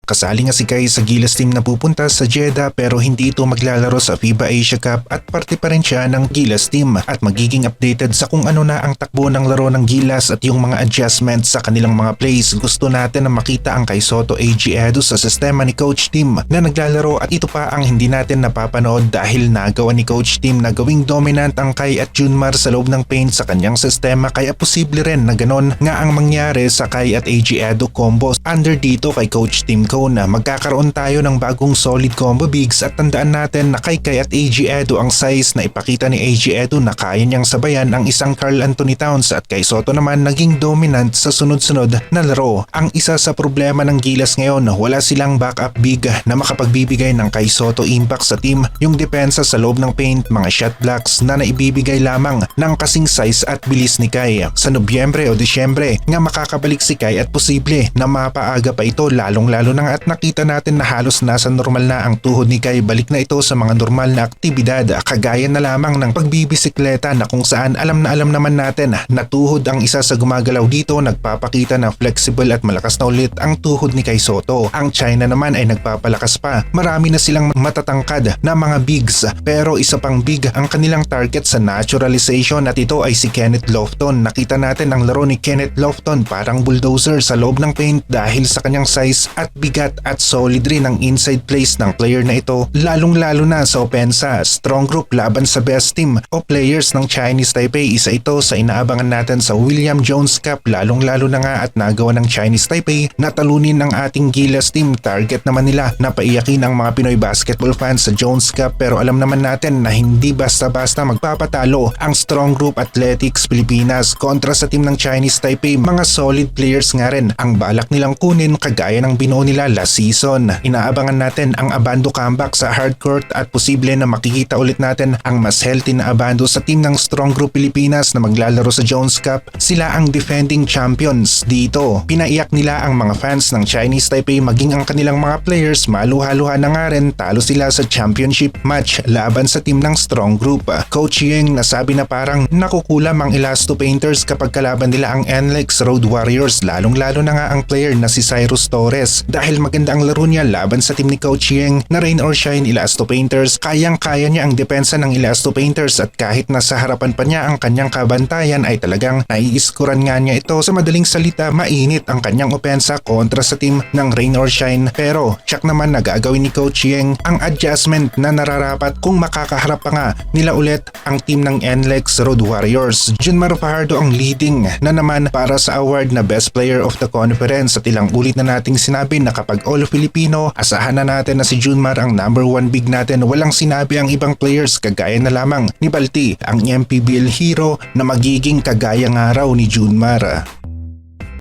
Kasali nga si Kai sa Gilas team na pupunta sa Jeddah pero hindi ito maglalaro sa FIBA Asia Cup at parte pa rin siya ng Gilas team at magiging updated sa kung ano na ang takbo ng laro ng Gilas at yung mga adjustments sa kanilang mga plays. Gusto natin na makita ang Kai Sotto AG Edu sa sistema ni Coach Tim na naglalaro at ito pa ang hindi natin napapanood dahil nagawa ni Coach Tim na gawing dominant ang Kai at Junmar sa loob ng paint sa kanyang sistema, kaya posible rin na ganon nga ang mangyari sa Kai at AG Edu combos under dito kay Coach Tim na magkakaroon tayo ng bagong solid combo bigs at tandaan natin na kay Kai at AG Edu ang size na ipakita ni AG Edu na kaya niyang sabayan ang isang Karl Anthony Towns at Kai Sotto naman naging dominant sa sunod-sunod na laro. Ang isa sa problema ng Gilas ngayon, wala silang backup big na makapagbibigay ng Kai Sotto impact sa team, yung depensa sa loob ng paint, mga shot blocks na naibibigay lamang ng kasing size at bilis ni Kai. Sa Nobyembre o Disyembre nga makakabalik si Kai at posible na mapaaga pa ito lalong-lalo na at nakita natin na halos nasa normal na ang tuhod ni Kai. Balik na ito sa mga normal na aktibidad kagaya na lamang ng pagbibisikleta na kung saan alam naman natin na tuhod ang isa sa gumagalaw dito, nagpapakita na flexible at malakas na ulit ang tuhod ni Kai Sotto. Ang China naman ay nagpapalakas pa, marami na silang matatangkad na mga bigs pero isa pang big ang kanilang target sa naturalization at ito ay si Kenneth Lofton. Nakita natin ang laro ni Kenneth Lofton parang bulldozer sa loob ng paint dahil sa kanyang size at bigat at solid rin ang inside plays ng player na ito, lalong-lalo na sa opensa. Strong group laban sa best team o players ng Chinese Taipei, isa ito sa inaabangan natin sa William Jones Cup, lalong-lalo na nga at nagawa ng Chinese Taipei na talunin ang ating Gilas team. Target naman nila na paiyakin ang mga Pinoy basketball fans sa Jones Cup pero alam naman natin na hindi basta-basta magpapatalo ang Strong Group Athletics Pilipinas kontra sa team ng Chinese Taipei. Mga solid players nga rin ang balak nilang kunin kagaya ng binuo nila last season. Inaabangan natin ang Abando comeback sa hardcourt at posible na makikita ulit natin ang mas healthy na Abando sa team ng Strong Group Pilipinas na maglalaro sa Jones Cup. Sila ang defending champions dito. Pinaiyak nila ang mga fans ng Chinese Taipei maging ang kanilang mga players. Maluha-luha na nga rin, talo sila sa championship match laban sa team ng Strong Group. Coach Yeng nasabi na parang nakukulam ang Elasto Painters kapag kalaban nila ang NLEX Road Warriors, lalong-lalo na nga ang player na si Cyrus Torres dahil maganda ang laro niya laban sa team ni Coach Yeng na rain or shine Elasto Painters. Kayang-kaya niya ang depensa ng Elasto Painters at kahit nasa harapan pa niya ang kanyang kabantayan ay talagang naiiskuran nga niya ito. Sa madaling salita, mainit ang kanyang opensa kontra sa team ng rain or shine pero check naman na gagawin ni Coach Yeng ang adjustment na nararapat kung makakaharap pa nga nila ulit ang team ng NLEX Road Warriors. Junmar Fajardo ang leading na naman para sa award na Best Player of the Conference at ilang ulit na nating sinabi na kapag All Filipino, asahan na natin na si Junmar ang number 1 big natin. Walang sinabi ang ibang players kagaya na lamang ni Balti, ang MPBL hero na magiging kagaya nga raw ni Junmar.